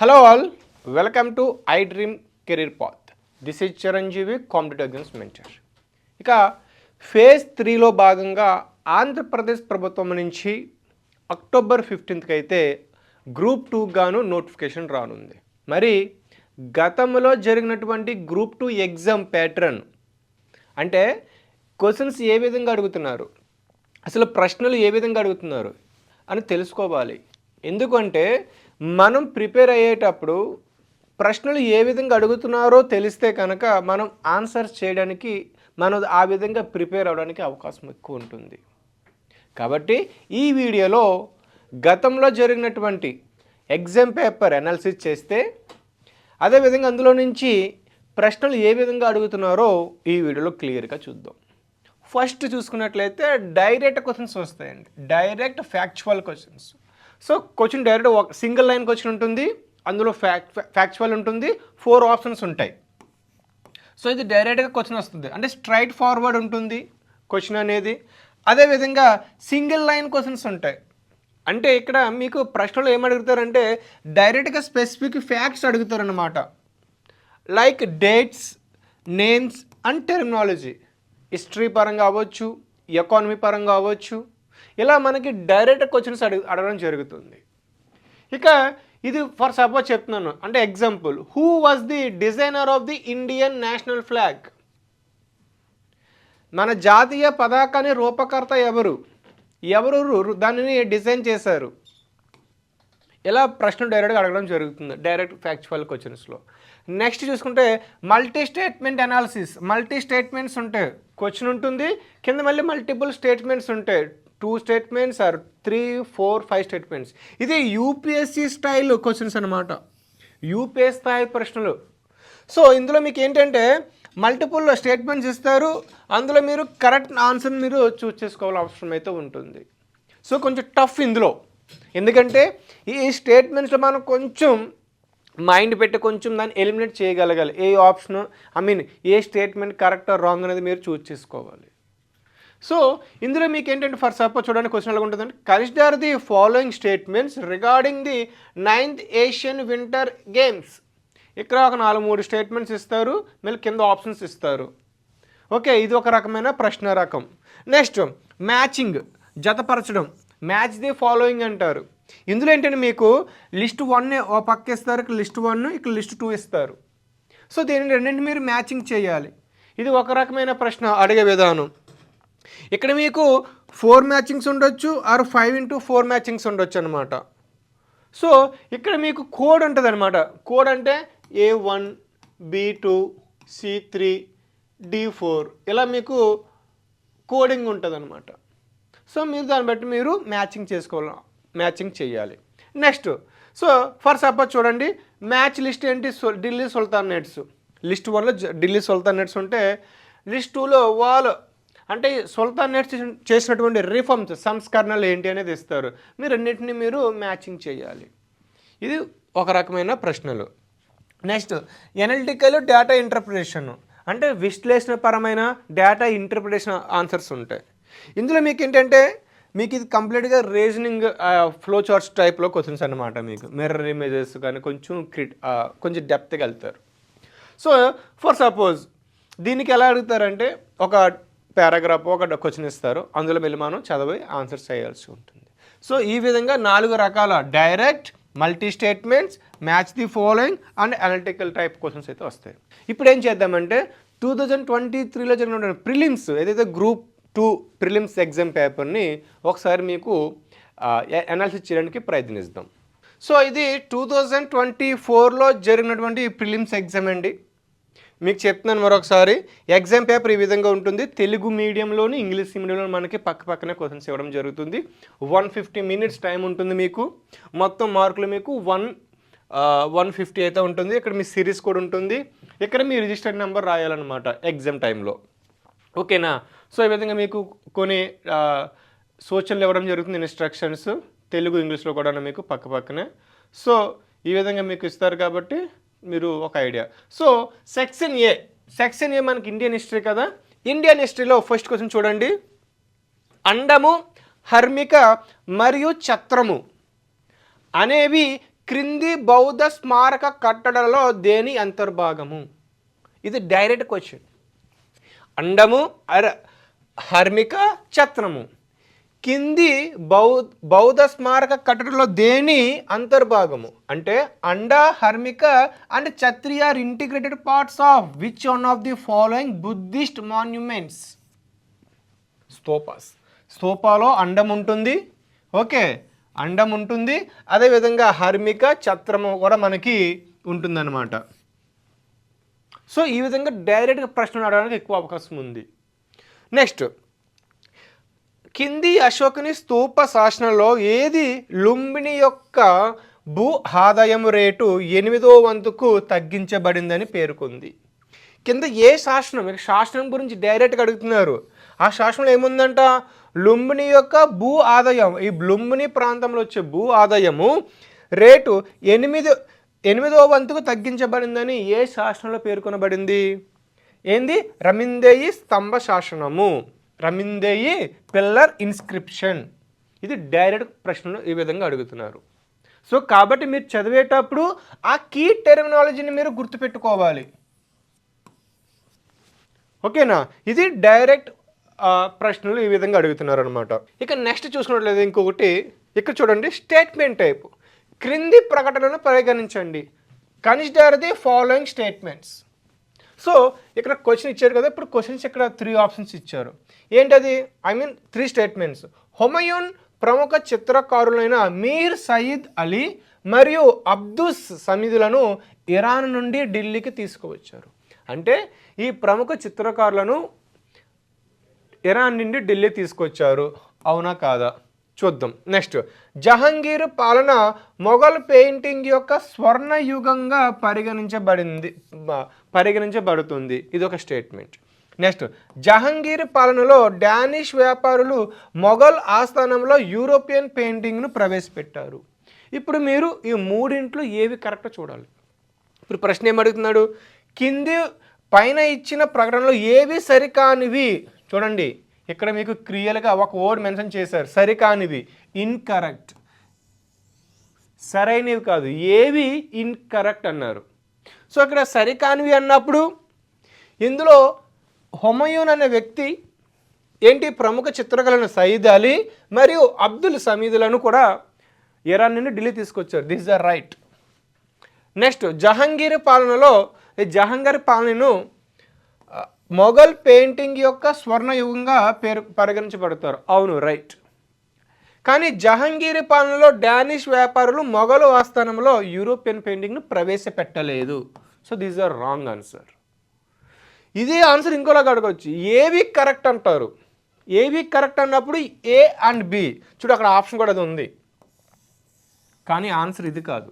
Hello all, welcome to I dream career path. This is Chiranjeevi, competitive exams mentor. ఇక phase 3లో భాగంగా ఆంధ్రప్రదేశ్ ప్రభుత్వం నుంచి October 15కి అయితే గ్రూప్ 2 గాను నోటిఫికేషన్ రానుంది. మరి గతంలో జరిగినటువంటి గ్రూప్ 2 ఎగ్జామ్ ప్యాటర్న్ అంటే క్వశ్చన్స్ ఏ విధంగా అడుగుతున్నారు, అసలు ప్రశ్నలు ఏ విధంగా అడుగుతున్నారు అని తెలుసుకోవాలి. ఎందుకంటే మనం ప్రిపేర్ అయ్యేటప్పుడు ప్రశ్నలు ఏ విధంగా అడుగుతున్నారో తెలిస్తే కనుక మనం ఆన్సర్స్ చేయడానికి మనం ఆ విధంగా ప్రిపేర్ అవ్వడానికి అవకాశం ఎక్కువ ఉంటుంది. కాబట్టి ఈ వీడియోలో గతంలో జరిగినటువంటి ఎగ్జామ్ పేపర్ అనాలిసిస్ చేస్తే అదేవిధంగా అందులో నుంచి ప్రశ్నలు ఏ విధంగా అడుగుతున్నారో ఈ వీడియోలో క్లియర్గా చూద్దాం. ఫస్ట్ చూసుకున్నట్లయితే డైరెక్ట్ క్వశ్చన్స్ వస్తాయండి, direct factual questions. So question direct ఒక సింగిల్ లైన్ క్వశ్చన్ ఉంటుంది, అందులో ఫ్యాక్చువల్ ఉంటుంది, 4 ఆప్షన్స్ ఉంటాయి. సో ఇది డైరెక్ట్గా క్వశ్చన్ వస్తుంది, అంటే స్ట్రైట్ ఫార్వర్డ్ ఉంటుంది క్వశ్చన్ అనేది. అదేవిధంగా సింగిల్ లైన్ క్వశ్చన్స్ ఉంటాయి, అంటే ఇక్కడ మీకు ప్రశ్నలు ఏమడుగుతారంటే డైరెక్ట్గా స్పెసిఫిక్ ఫ్యాక్ట్స్ అడుగుతారన్నమాట. Like dates, names and terminology, history పరంగా అవ్వచ్చు, ఎకానమీ పరంగా అవ్వచ్చు, ఇలా మనకి డైరెక్ట్ క్వశ్చన్స్ అడగడం జరుగుతుంది. ఇక ఇది ఫర్ సపోజ్ చెప్తున్నాను, అంటే example, who was the designer of the Indian national flag? మన జాతీయ పతాకాన్ని రూపకర్త ఎవరు దానిని డిజైన్ చేశారు? ఇలా ప్రశ్న డైరెక్ట్గా అడగడం జరుగుతుంది డైరెక్ట్ ఫ్యాక్చువల్ క్వశ్చన్స్లో. నెక్స్ట్ చూసుకుంటే multi statement analysis. Multi statements ఉంటాయి, క్వశ్చన్ ఉంటుంది, కింద మళ్ళీ మల్టిపుల్ స్టేట్మెంట్స్ ఉంటాయి, 2 స్టేట్మెంట్స్ ఆర్ 3, 4, 5 స్టేట్మెంట్స్. ఇది యూపీఎస్సీ స్టైల్ క్వశ్చన్స్ అనమాట, యూపీఎస్ స్థాయి ప్రశ్నలు. సో ఇందులో మీకు ఏంటంటే మల్టిపుల్ స్టేట్మెంట్స్ ఇస్తారు, అందులో మీరు కరెక్ట్ ఆన్సర్ మీరు చూస్ చేసుకోవాల్సిన అవసరం అయితే ఉంటుంది. సో కొంచెం టఫ్ ఇందులో, ఎందుకంటే ఈ స్టేట్మెంట్స్లో మనం కొంచెం మైండ్ పెట్టి కొంచెం దాన్ని ఎలిమినేట్ చేయగలగాలి. ఏ ఆప్షన్ ఏ స్టేట్మెంట్ కరెక్ట్ రాంగ్ అనేది మీరు చూస్ చేసుకోవాలి. సో ఇందులో మీకు ఏంటంటే ఫర్ సపోజ్ చూడండి క్వశ్చన్ ఎలా ఉంటుందంటే, consider the following statements regarding the 9th Asian winter games. ఇక్కడ ఒక 4-3 స్టేట్మెంట్స్ ఇస్తారు, మళ్ళీ కింద ఆప్షన్స్ ఇస్తారు. ఓకే, ఇది ఒక రకమైన ప్రశ్న రకం. నెక్స్ట్ మ్యాచింగ్, జతపరచడం, మ్యాచ్ ది ఫాలోయింగ్ అంటారు. ఇందులో ఏంటంటే మీకు లిస్ట్ 1 ఓ పక్క ఇస్తారు, ఇక్కడ లిస్ట్ 1, ఇక్కడ లిస్ట్ 2 ఇస్తారు. సో దీని రెండింటి మీరు మ్యాచింగ్ చేయాలి. ఇది ఒక రకమైన ప్రశ్న అడిగే విధానం. ఇక్కడ మీకు 4 మ్యాచింగ్స్ ఉండొచ్చు, ఆర్ 5x4 మ్యాచింగ్స్ ఉండొచ్చు అనమాట. సో ఇక్కడ మీకు కోడ్ ఉంటుంది అనమాట. కోడ్ అంటే A1, B2, C3, D4 ఇలా మీకు కోడింగ్ ఉంటుంది అనమాట. సో మీరు దాన్ని బట్టి మీరు మ్యాచింగ్ చేయాలి. నెక్స్ట్ సో ఫర్ సపోజ్ చూడండి, మ్యాచ్ లిస్ట్ ఏంటి, ఢిల్లీ సుల్తానేట్స్. లిస్ట్ 1లో ఢిల్లీ సుల్తానేట్స్ ఉంటే లిస్ట్ 2లో వాళ్ళు అంటే సుల్తానేట్స్ చేసినటువంటి రిఫార్మ్స్, సంస్కరణలు ఏంటి అనేది ఇస్తారు. మీరు అన్నింటినీ మీరు మ్యాచింగ్ చేయాలి. ఇది ఒక రకమైన ప్రశ్నలు. నెక్స్ట్ ఎనలిటికల్ డేటా ఇంటర్ప్రిటేషన్, అంటే విశ్లేషణపరమైన డేటా ఇంటర్ప్రిటేషన్ ఆన్సర్స్ ఉంటాయి. ఇందులో మీకు ఏంటంటే మీకు ఇది కంప్లీట్గా రీజనింగ్ ఫ్లో చార్ట్స్ టైప్లో క్వశ్చన్స్ అనమాట. మీకు మిర్రర్ ఇమేజెస్ కానీ కొంచెం డెప్త్గా వెళ్తారు. సో ఫర్ సపోజ్ దీనికి ఎలా అడుగుతారంటే ఒక పారాగ్రాఫ్ ఒక క్వశ్చన్ ఇస్తారు, అందులో వెళ్ళి మనం చదివి ఆన్సర్ చేయాల్సి ఉంటుంది. సో ఈ విధంగా 4 రకాల direct, multi statements, match the following and analytical type questions అయితే వస్తాయి. ఇప్పుడు ఏం చేద్దామంటే 2023లో జరిగిన ప్రిలిమ్స్ ఏదైతే గ్రూప్ 2 ప్రిలిమ్స్ ఎగ్జామ్ పేపర్ని ఒకసారి మీకు అనాలిసిస్ చేయడానికి ప్రయత్నిస్తాం. సో ఇది 2024లో జరిగినటువంటి ప్రిలిమ్స్ ఎగ్జామ్ అండి. మీకు చెప్తున్నాను మరొకసారి, ఎగ్జామ్ పేపర్ ఈ విధంగా ఉంటుంది. తెలుగు మీడియంలోని, ఇంగ్లీష్ మీడియంలో మనకి పక్కనే క్వశ్చన్స్ ఇవ్వడం జరుగుతుంది. 150 మినిట్స్ టైం ఉంటుంది మీకు. మొత్తం మార్కులు మీకు 150 అయితే ఉంటుంది. ఇక్కడ మీ సిరీస్ కూడా ఉంటుంది, ఇక్కడ మీ రిజిస్టర్డ్ నెంబర్ రాయాలన్నమాట ఎగ్జామ్ టైంలో. ఓకేనా? సో ఈ విధంగా మీకు కొన్ని సూచనలు ఇవ్వడం జరుగుతుంది, ఇన్స్ట్రక్షన్స్ తెలుగు ఇంగ్లీష్లో కూడా మీకు పక్కనే. సో ఈ విధంగా మీకు ఇస్తారు కాబట్టి మీరు ఒక ఐడియా. సో సెక్షన్ ఏ మనకి ఇండియన్ హిస్టరీ కదా. ఇండియన్ హిస్టరీలో ఫస్ట్ క్వశ్చన్ చూడండి, అండము, హర్మిక మరియు ఛత్రము అనేవి క్రింది బౌద్ధ స్మారక కట్టడాలలో దేని అంతర్భాగము? ఇది డైరెక్ట్ క్వశ్చన్. అండము హర్మిక ఛత్రము కింది బౌద్ధ స్మారక కట్టడంలో దేని అంతర్భాగము అంటే అండ, హర్మిక అండ్ ఛత్రి are integrated parts of which one of the following Buddhist monuments? Stupas. స్తూపాలో అండం ఉంటుంది, ఓకే, అండం ఉంటుంది, అదేవిధంగా హర్మిక ఛత్రము కూడా మనకి ఉంటుందన్నమాట. సో ఈ విధంగా డైరెక్ట్గా ప్రశ్నలు అడగడానికి ఎక్కువ అవకాశం ఉంది. నెక్స్ట్, కింది అశోకుని స్తూప శాసనంలో ఏది లుంబిని యొక్క భూ ఆదాయం రేటు 8వ వంతుకు తగ్గించబడిందని పేర్కొంది? కింద ఏ శాసనం, శాసనం గురించి డైరెక్ట్గా అడుగుతున్నారు. ఆ శాసనంలో ఏముందంట? లుంబిని యొక్క భూ ఆదాయం, ఈ లుంబిని ప్రాంతంలో వచ్చే భూ ఆదాయము రేటు 8వ వంతుకు తగ్గించబడిందని ఏ శాసనంలో పేర్కొనబడింది? ఏంది? రమిందేయి స్తంభ శాసనము, రమిందేయి పిల్లర్ ఇన్స్క్రిప్షన్. ఇది డైరెక్ట్ ప్రశ్నలు ఈ విధంగా అడుగుతున్నారు. సో కాబట్టి మీరు చదివేటప్పుడు ఆ కీ టెర్మినాలజీని మీరు గుర్తుపెట్టుకోవాలి, ఓకేనా? ఇది డైరెక్ట్ ప్రశ్నలు ఈ విధంగా అడుగుతున్నారు అనమాట. ఇక నెక్స్ట్ చూసుకున్నట్లయితే ఇంకొకటి ఇక్కడ చూడండి, స్టేట్మెంట్ టైప్. క్రింది ప్రకటనను పరిగణించండి. Consider the following statements. So ఇక్కడ క్వశ్చన్ ఇచ్చారు కదా, ఇప్పుడు క్వశ్చన్స్ ఇక్కడ 3 ఆప్షన్స్ ఇచ్చారు. ఏంటది? 3 స్టేట్మెంట్స్. హుమయూన్ ప్రముఖ చిత్రకారులైన మీర్ సయీద్ అలీ మరియు అబ్దుస్ సమీదులను ఇరాన్ నుండి ఢిల్లీకి తీసుకువచ్చారు. అంటే ఈ ప్రముఖ చిత్రకారులను ఇరాన్ నుండి ఢిల్లీ తీసుకొచ్చారు, అవునా కాదా? చూద్దాం. నెక్స్ట్, జహంగీర్ పాలన మొఘల్ పెయింటింగ్ యొక్క స్వర్ణయుగంగా పరిగణించబడుతుంది. ఇది ఒక స్టేట్మెంట్. నెక్స్ట్, జహంగీర్ పాలనలో డానిష్ వ్యాపారులు మొఘల్ ఆస్థానంలో యూరోపియన్ పెయింటింగ్ను ప్రవేశపెట్టారు. ఇప్పుడు మీరు ఈ మూడింట్లో ఏవి కరెక్ట్ చూడాలి. ఇప్పుడు ప్రశ్న ఏమడుగుతున్నాడు? కింది పైన ఇచ్చిన ప్రకటనలో ఏవి సరికానివి? చూడండి, ఇక్కడ మీకు క్లియర్గా ఒక వర్డ్ మెన్షన్ చేశారు, సరికానివి, ఇన్కరెక్ట్. సరైనవి కాదు, ఏవి ఇన్కరెక్ట్ అన్నారు. సో ఇక్కడ సరికానివి అన్నప్పుడు ఇందులో హుమయూన్ అనే వ్యక్తి ఏంటి, ప్రముఖ చిత్రకళను సయీద్ అలీ మరియు అబ్దుల్ సమీదులను కూడా ఇరాన్ నుండి ఢిల్లీ తీసుకొచ్చారు. This is the right. Next, Jahangir పాలనలో జహంగీర్ పాలనను మొఘల్ పెయింటింగ్ యొక్క స్వర్ణయుగంగా పరిగణించబడతారు, అవును, రైట్. కానీ జహంగీర్ పాలనలో డానిష్ వ్యాపారులు మొఘలు ఆస్థానంలో యూరోపియన్ పెయింటింగ్ను ప్రవేశపెట్టలేదు. So these are wrong answer. ఇదే ఆన్సర్ ఇంకోలాగా అడగవచ్చు, ఏవి కరెక్ట్ అంటారు. ఏవి కరెక్ట్ అన్నప్పుడు ఏ అండ్ బి. చూడు అక్కడ ఆప్షన్ కూడా అది ఉంది, కానీ ఆన్సర్ ఇది కాదు.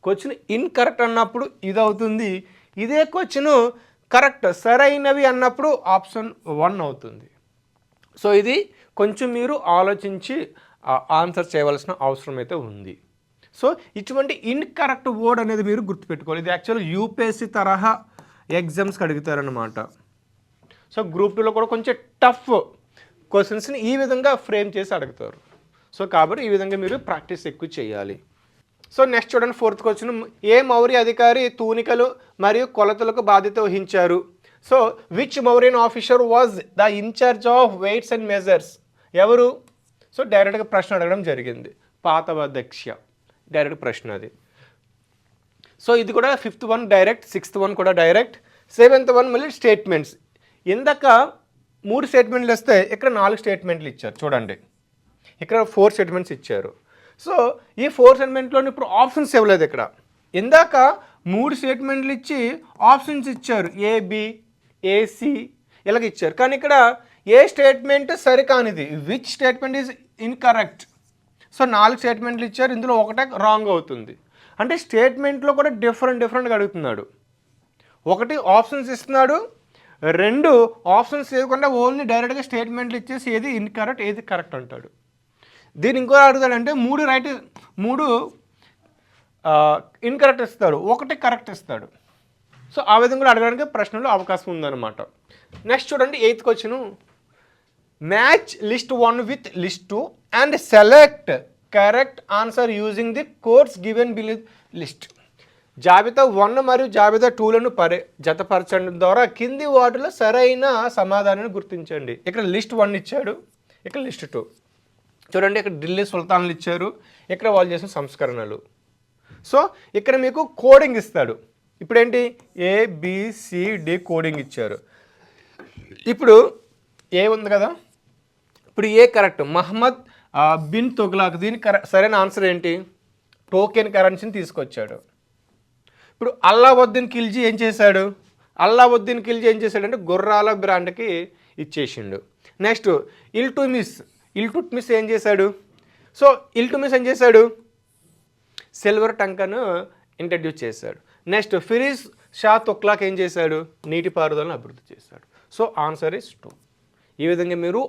క్వశ్చన్ ఇన్కరెక్ట్ అన్నప్పుడు ఇది అవుతుంది. ఇదే క్వశ్చన్ కరెక్ట్ సరైనవి అన్నప్పుడు ఆప్షన్ 1 అవుతుంది. సో ఇది కొంచెం మీరు ఆలోచించి ఆన్సర్ చేయవలసిన అవసరం అయితే ఉంది. సో ఇటువంటి ఇన్కరెక్ట్ వర్డ్ అనేది మీరు గుర్తుపెట్టుకోవాలి. ఇది యాక్చువల్గా యూపీఎస్సీ తరహా ఎగ్జామ్స్కి అడుగుతారనమాట. సో గ్రూప్ 2లో కూడా కొంచెం టఫ్ క్వశ్చన్స్ని ఈ విధంగా ఫ్రేమ్ చేసి అడుగుతారు. సో కాబట్టి ఈ విధంగా మీరు ప్రాక్టీస్ ఎక్కువ చేయాలి. సో నెక్స్ట్ చూడండి, 4th క్వశ్చన్. ఏ మౌర్య అధికారి తూనికలు మరియు కొలతలకు బాధ్యత వహించారు? So which Mauryan officer was the incharge of weights and measures? ఎవరు? సో డైరెక్ట్గా ప్రశ్న అడగడం జరిగింది. పాతవాధ్యక్ష డైరెక్ట్ ప్రశ్న అది. సో ఇది కూడా 5th one direct, 6th one కూడా డైరెక్ట్, 7th వన్ మళ్ళీ స్టేట్మెంట్స్. ఇందాక 3 స్టేట్మెంట్లు వస్తే ఇక్కడ 4 స్టేట్మెంట్లు ఇచ్చారు. చూడండి ఇక్కడ 4 స్టేట్మెంట్స్ ఇచ్చారు. సో ఈ 4 స్టేట్మెంట్లోని ఇప్పుడు ఆప్షన్స్ ఇవ్వలేదు. ఇక్కడ ఇందాక 3 స్టేట్మెంట్లు ఇచ్చి ఆప్షన్స్ ఇచ్చారు, ఏబి ఏసి ఇలాగ ఇచ్చారు. కానీ ఇక్కడ ఏ స్టేట్మెంట్ సరికానిది, which statement is incorrect. So 4 స్టేట్మెంట్లు ఇచ్చారు, ఇందులో ఒకటే రాంగ్ అవుతుంది. అంటే స్టేట్మెంట్లో కూడా డిఫరెంట్గా అడుగుతున్నాడు. ఒకటి ఆప్షన్స్ ఇస్తున్నాడు, 2 ఆప్షన్స్ ఇవ్వకుండా ఓన్లీ డైరెక్ట్గా స్టేట్మెంట్లు ఇచ్చేసి ఏది ఇన్కరెక్ట్ ఏది కరెక్ట్ అంటాడు. దీన్ని ఇంకో అడుగుతాడంటే 3 రైట్ 3 ఇన్కరెక్ట్ ఇస్తాడు, 1 కరెక్ట్ ఇస్తాడు. సో ఆ విధంగా కూడా అడగడానికి ప్రశ్నలో అవకాశం ఉందన్నమాట. నెక్స్ట్ చూడండి, 8th question. Match list 1 with list 2 and select correct answer using the course given below list. జాబితా 1 మరియు జాబితా 2లను జతపరచడం ద్వారా కింది వాటిలో సరైన సమాధానాన్ని గుర్తించండి. ఇక్కడ లిస్ట్ 1 ఇచ్చాడు, ఇక్కడ లిస్ట్ 2. చూడండి, ఇక్కడ ఢిల్లీ సుల్తాన్లు ఇచ్చారు, ఇక్కడ వాళ్ళు చేసిన సంస్కరణలు. సో ఇక్కడ మీకు కోడింగ్ ఇస్తాడు. ఇప్పుడు ఏంటి, ABCD కోడింగ్ ఇచ్చారు. ఇప్పుడు ఏ ఉంది కదా, ఇప్పుడు ఏ కరెక్ట్, మహమ్మద్ బిన్ తుగ్లక్. దీనికి సరైన ఆన్సర్ ఏంటి, టోకెన్ కరెన్సీని తీసుకొచ్చాడు. ఇప్పుడు అల్లావుద్దీన్ ఖిల్జీ ఏం చేశాడు, అల్లావుద్దీన్ ఖిల్జీ ఏం చేశాడంటే గుర్రాల బ్రాండ్కి ఇచ్చేసిండు. నెక్స్ట్ ఇల్టుట్మిస్ ఏం చేశాడు, సో ఇల్టుట్మిస్ ఏం చేశాడు, సిల్వర్ టంకను ఇంట్రడ్యూస్ చేశాడు. నెక్స్ట్ ఫిరోజ్ షా తుగ్లక్ ఏం చేశాడు, నీటిపారుదలను అభివృద్ధి చేశాడు. So answer is 2. ఈ విధంగా మీరు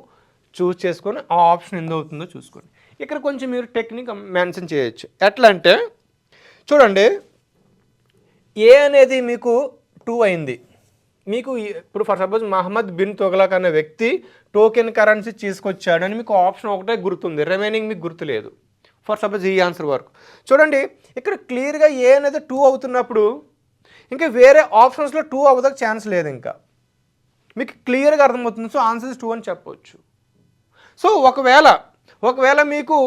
చూస్ చేసుకొని ఆ ఆప్షన్ ఎందువుతుందో చూసుకోండి. ఇక్కడ కొంచెం మీరు టెక్నిక్ మెన్షన్ చేయొచ్చు. ఎట్లా అంటే చూడండి, ఏ అనేది మీకు 2 అయింది. మీకు ఇప్పుడు ఫర్ సపోజ్ మహమ్మద్ బిన్ తుగ్లక్ అనే వ్యక్తి టోకెన్ కరెన్సీ తీసుకొచ్చాడు అని మీకు ఆప్షన్ ఒకటే గుర్తుంది, రిమైనింగ్ మీకు గుర్తులేదు. ఫర్ సపోజ్ ఈ ఆన్సర్ వరకు చూడండి, ఇక్కడ క్లియర్గా ఏ అనేది 2 అవుతున్నప్పుడు ఇంకా వేరే ఆప్షన్స్లో 2 అవ్వడానికి ఛాన్స్ లేదు, ఇంకా మీకు క్లియర్గా అర్థమవుతుంది. సో ఆన్సర్ 2 అని చెప్పవచ్చు. సో ఒకవేళ మీకు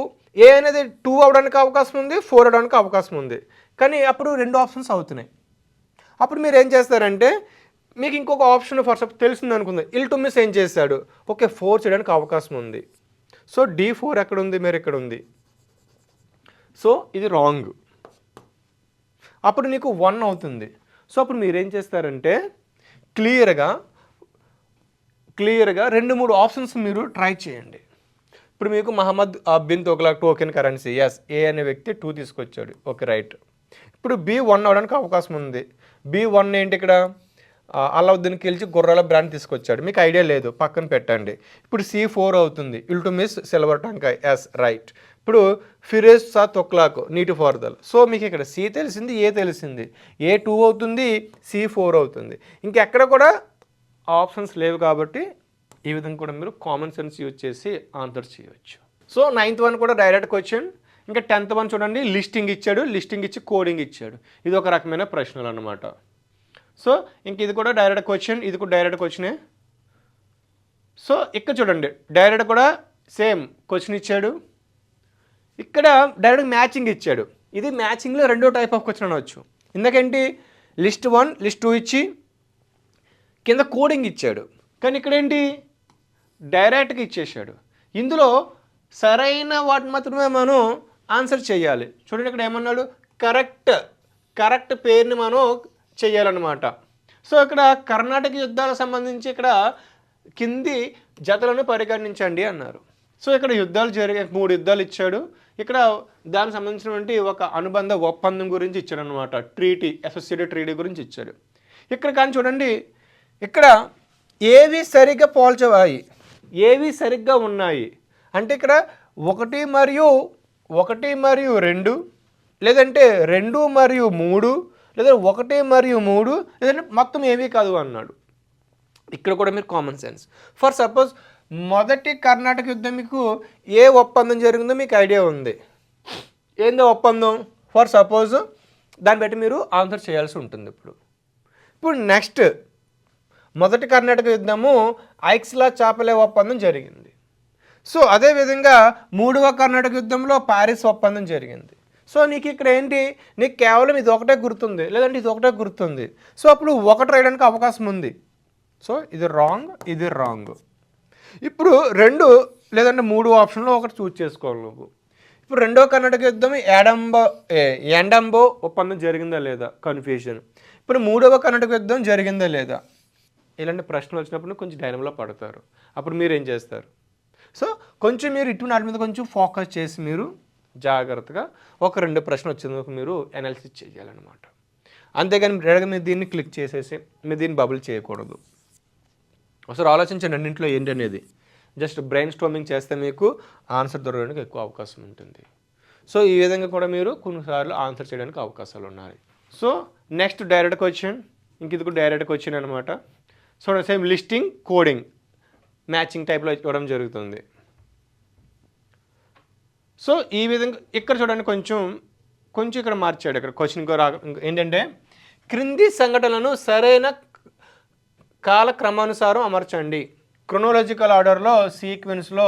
ఏ అనేది 2 అవడానికి అవకాశం ఉంది, 4 అవడానికి అవకాశం ఉంది, కానీ అప్పుడు 2 ఆప్షన్స్ అవుతున్నాయి. అప్పుడు మీరు ఏం చేస్తారంటే మీకు ఇంకొక ఆప్షన్ ఫర్ సపోజ్ తెలిసింది అనుకుంది, ఇల్టుట్మిస్ ఏం చేశాడు, ఓకే 4 చేయడానికి అవకాశం ఉంది. సో D4 ఎక్కడ ఉంది, మీరు ఇక్కడ ఉంది. సో ఇది రాంగ్, అప్పుడు నీకు 1 అవుతుంది. సో అప్పుడు మీరేం చేస్తారంటే క్లియర్గా 2-3 ఆప్షన్స్ మీరు ట్రై చేయండి. ఇప్పుడు మీకు Muhammad bin Tughlaq token currency, yes, ఏ అనే వ్యక్తి 2 తీసుకొచ్చాడు, ఓకే రైట్. ఇప్పుడు B1 అవడానికి అవకాశం ఉంది. B1 ఏంటి, ఇక్కడ అల్లావుద్దీన్ ఖిల్జీ గుర్రాల బ్రాండ్ తీసుకొచ్చాడు, మీకు ఐడియా లేదు, పక్కన పెట్టండి. ఇప్పుడు C4 అవుతుంది, ఇల్టుట్మిస్ సిల్వర్ టంకాయ్, ఎస్ రైట్. ఇప్పుడు ఫిరోజ్ షా తుగ్లక్ నీటిపారుదల. సో మీకు ఇక్కడ C తెలిసింది, ఏ తెలిసింది, ఏ 2 అవుతుంది, C4 అవుతుంది. ఇంకెక్కడ కూడా ఆప్షన్స్ లేవు కాబట్టి ఈ విధంగా కూడా మీరు కామన్ సెన్స్ యూజ్ చేసి ఆన్సర్ చేయవచ్చు. సో 9th వన్ కూడా డైరెక్ట్ క్వశ్చన్. ఇంకా 10th వన్ చూడండి, లిస్టింగ్ ఇచ్చాడు, లిస్టింగ్ ఇచ్చి కోడింగ్ ఇచ్చాడు. ఇది ఒక రకమైన ప్రశ్నలు అన్నమాట. సో ఇంక ఇది కూడా డైరెక్ట్ క్వశ్చన్, ఇది కూడా డైరెక్ట్ క్వశ్చనే. సో ఇక్కడ చూడండి, డైరెక్ట్ కూడా సేమ్ క్వశ్చన్ ఇచ్చాడు, ఇక్కడ డైరెక్ట్ మ్యాచింగ్ ఇచ్చాడు. ఇది మ్యాచింగ్లో 2 టైప్ ఆఫ్ క్వశ్చన్ అనవచ్చు. ఎందుకంటే లిస్ట్ 1 లిస్ట్ 2 ఇచ్చి కింద కోడింగ్ ఇచ్చాడు, కానీ ఇక్కడ ఏంటి డైరెక్ట్గా ఇచ్చేసాడు. ఇందులో సరైన వాటిని మాత్రమే మనం ఆన్సర్ చేయాలి. చూడండి, ఇక్కడ ఏమన్నాడు, కరెక్ట్ పేరుని మనం చేయాలన్నమాట. సో ఇక్కడ కర్ణాటక యుద్ధాలకు సంబంధించి ఇక్కడ కింది జతలను పరిగణించండి అన్నారు. సో ఇక్కడ యుద్ధాలు జరిగే 3 యుద్ధాలు ఇచ్చాడు. ఇక్కడ దానికి సంబంధించినటువంటి ఒక అనుబంధ ఒప్పందం గురించి ఇచ్చాడు అనమాట, అసోసియేటెడ్ ట్రీటీ గురించి ఇచ్చాడు. ఇక్కడ కానీ చూడండి, ఇక్కడ ఏవి సరిగ్గా పోల్చవాయి, ఏవి సరిగ్గా ఉన్నాయి అంటే ఇక్కడ 1 మరియు 2, లేదంటే 2 మరియు 3, లేదా 1 మరియు 3, లేదంటే మొత్తం ఏమీ కాదు అన్నాడు. ఇక్కడ కూడా మీరు కామన్ సెన్స్. ఫర్ సపోజ్ మొదటి కర్ణాటక యుద్ధం మీకు ఏ ఒప్పందం జరిగిందో మీకు ఐడియా ఉంది, ఏందో ఒప్పందం, ఫర్ సపోజ్ దాన్ని బట్టి మీరు ఆన్సర్ చేయాల్సి ఉంటుంది. ఇప్పుడు నెక్స్ట్ మొదటి కర్ణాటక యుద్ధము ఐక్స్లా చాపలే ఒప్పందం జరిగింది. సో అదేవిధంగా 3వ కర్ణాటక యుద్ధంలో పారిస్ ఒప్పందం జరిగింది. సో నీకు ఇక్కడ ఏంటి, నీకు కేవలం ఇది ఒకటే గుర్తుంది, లేదంటే ఇది ఒకటే గుర్తుంది. సో అప్పుడు 1 రాయడానికి అవకాశం ఉంది. సో ఇది రాంగ్, ఇది రాంగ్. ఇప్పుడు 2 లేదంటే 3 ఆప్షన్లో ఒకటి చూస్ చేసుకోవాలి నువ్వు. ఇప్పుడు 2వ కర్ణాటక యుద్ధం ఎండంబో ఒప్పందం జరిగిందా లేదా, కన్ఫ్యూజన్. ఇప్పుడు 3వ కర్ణాటక యుద్ధం జరిగిందా లేదా, ఇలాంటి ప్రశ్నలు వచ్చినప్పుడు కొంచెం డైనమలో పడతారు. అప్పుడు మీరు ఏం చేస్తారు, సో కొంచెం మీరు ఇటు నాటి మీద కొంచెం ఫోకస్ చేసి మీరు జాగ్రత్తగా ఒక 2 ప్రశ్నలు వచ్చేందుకు మీరు అనాలిసిస్ చేయాలన్నమాట. అంతేగాని మీరు దీన్ని క్లిక్ చేసేసి మీరు దీన్ని బబుల్ చేయకూడదు. ఒకసారి ఆలోచించండి అన్నింటిలో ఏంటి అనేది. జస్ట్ బ్రెయిన్ స్టార్మింగ్ చేస్తే మీకు ఆన్సర్ దొరకడానికి ఎక్కువ అవకాశం ఉంటుంది. సో ఈ విధంగా కూడా మీరు కొన్నిసార్లు ఆన్సర్ చేయడానికి అవకాశాలు ఉన్నాయి. సో నెక్స్ట్ డైరెక్ట్ క్వశ్చన్, ఇంక ఇది కూడా డైరెక్ట్ క్వశ్చన్ అనమాట. So same listing coding matching టైప్లో ఇవ్వడం జరుగుతుంది. సో ఈ విధంగా ఇక్కడ చూడండి కొంచెం ఇక్కడ మార్చాడు. ఇక్కడ క్వశ్చన్ ఏంటంటే క్రింది సంఘటనలను సరైన కాలక్రమానుసారం అమర్చండి, క్రొనాలజికల్ ఆర్డర్లో సీక్వెన్స్లో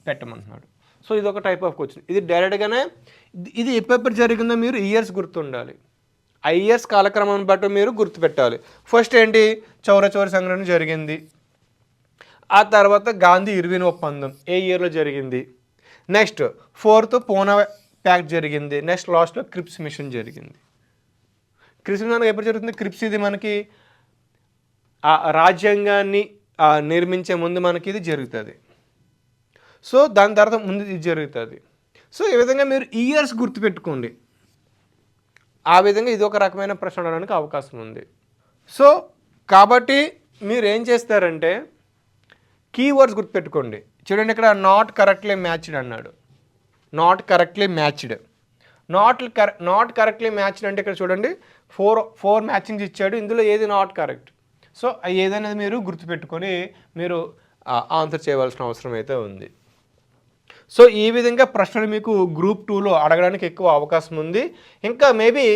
పెట్టమంటున్నాడు. సో ఇది ఒక టైప్ ఆఫ్ క్వశ్చన్. ఇది డైరెక్ట్గానే ఇది ఎప్పుడు జరిగిందో మీరు ఇయర్స్ గుర్తుండాలి. ఆ ఇయర్స్ కాలక్రమాన్ని బట్టి మీరు గుర్తుపెట్టాలి. ఫస్ట్ ఏంటి, చౌరీ సంఘటన జరిగింది. ఆ తర్వాత గాంధీ ఇర్విన్ ఒప్పందం ఏ ఇయర్లో జరిగింది. నెక్స్ట్ 4th పూనా ప్యాక్ట్ జరిగింది. నెక్స్ట్ లాస్ట్లో క్రిప్స్ మిషన్ జరిగింది. క్రిప్స్ మిషన్ ఎప్పుడు జరుగుతుంది? క్రిప్స్ ఇది మనకి ఆ రాజ్యాంగాన్ని నిర్మించే ముందు మనకి ఇది జరుగుతుంది. సో దాని తర్వాత ముందు ఇది జరుగుతుంది. సో ఈ విధంగా మీరు ఇయర్స్ గుర్తుపెట్టుకోండి. ఆ విధంగా ఇది ఒక రకమైన ప్రశ్న అడగడానికి అవకాశం ఉంది. సో కాబట్టి మీరు ఏం చేస్తారంటే కీవర్డ్స్ గుర్తుపెట్టుకోండి. చూడండి ఇక్కడ నాట్ కరెక్ట్లీ మ్యాచ్డ్ అన్నాడు. నాట్ కరెక్ట్లీ మ్యాచ్డ్ అంటే ఇక్కడ చూడండి ఫోర్ మ్యాచింగ్స్ ఇచ్చాడు. ఇందులో ఏది నాట్ కరెక్ట్. సో ఏదనేది మీరు గుర్తుపెట్టుకొని మీరు ఆన్సర్ చేయవలసిన అవసరం అయితే ఉంది. సో ఈ విధంగా ప్రశ్నలు మీకు గ్రూప్ 2లో అడగడానికి ఎక్కువ అవకాశం ఉంది. ఇంకా మేబీ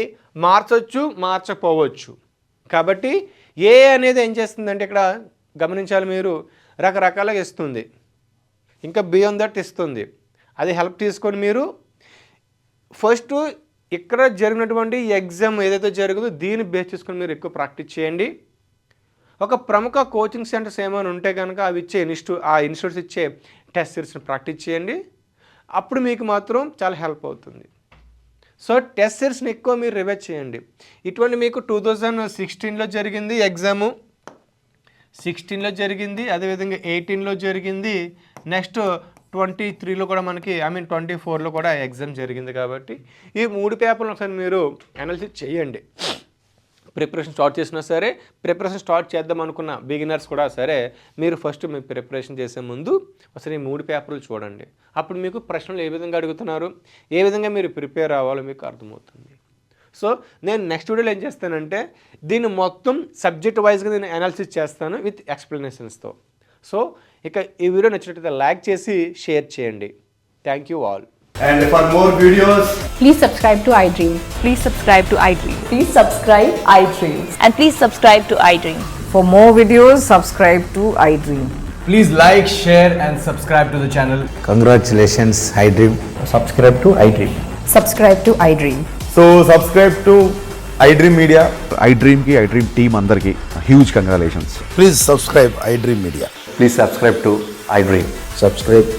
మార్చొచ్చు, మార్చకపోవచ్చు. కాబట్టి ఏ అనేది ఏం చేస్తుందంటే ఇక్కడ గమనించాలి మీరు, రకరకాలుగా ఇస్తుంది, ఇంకా బియాండ్ దట్ ఇస్తుంది. అది హెల్ప్ తీసుకొని మీరు ఫస్ట్ ఇక్కడ జరిగినటువంటి ఎగ్జామ్ ఏదైతే జరుగుతుందో దీన్ని బేస్ చేసుకొని మీరు ఎక్కువ ప్రాక్టీస్ చేయండి. ఒక ప్రముఖ కోచింగ్ సెంటర్స్ ఏమైనా ఉంటే కనుక అవి ఇచ్చే ఇన్స్టిట్యూట్స్ ఇచ్చే టెస్ట్ సిరీస్ని ప్రాక్టీస్ చేయండి. అప్పుడు మీకు మాత్రం చాలా హెల్ప్ అవుతుంది. సో టెస్ట్ సిరీస్ని ఎక్కువ మీరు రివైజ్ చేయండి. ఇటువంటి మీకు 2016లో జరిగింది ఎగ్జాము, 16లో జరిగింది, అదేవిధంగా 18లో జరిగింది, నెక్స్ట్ 23లో కూడా మనకి 24లో కూడా ఎగ్జామ్ జరిగింది. కాబట్టి ఈ 3 పేపర్లు ఒకసారి మీరు అనాలిసిస్ చేయండి. ప్రిపరేషన్ స్టార్ట్ చేసినా సరే, ప్రిపరేషన్ స్టార్ట్ చేద్దాం అనుకున్న బిగినర్స్ కూడా సరే, మీరు ఫస్ట్ మీ ప్రిపరేషన్ చేసే ముందు అసలు ఈ 3 పేపర్లు చూడండి. అప్పుడు మీకు ప్రశ్నలు ఏ విధంగా అడుగుతున్నారు, ఏ విధంగా మీరు ప్రిపేర్ అవ్వాలో మీకు అర్థమవుతుంది. సో నేను నెక్స్ట్ వీడియోలో ఏం చేస్తానంటే దీన్ని మొత్తం సబ్జెక్ట్ వైజ్గా నేను అనాలిసిస్ చేస్తాను విత్ ఎక్స్ప్లెనేషన్స్తో. సో ఇక ఈ వీడియో నచ్చినట్లయితే లైక్ చేసి షేర్ చేయండి. Thank you all. And for more videos, Please subscribe to iDream. Please subscribe to iDream. Please subscribe iDream. And please subscribe to iDream. For more videos, subscribe to iDream. please like, share and subscribe to the channel. Congratulations, iDream. Subscribe to iDream. Subscribe to iDream. So subscribe to iDream Media. iDream ki iDream team andarki huge congratulations. Please subscribe iDream Media. Please subscribe to iDream. Subscribe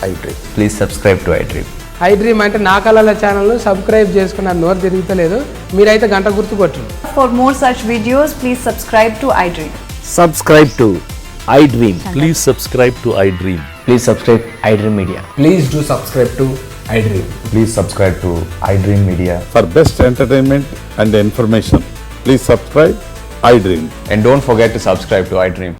iDream. Please subscribe to iDream. iDream అంటే నా కళల channel subscribe చేసుకున్న నోరు తిరుగుతలేదు, మీరైతే గంట గుర్తు కొట్టండి. For more such videos, please subscribe to iDream. Subscribe to iDream. Please subscribe to iDream. Please subscribe iDream Media. Please do subscribe to iDream. Please subscribe to iDream Media. For best entertainment and information, please subscribe iDream. And don't forget to subscribe to iDream.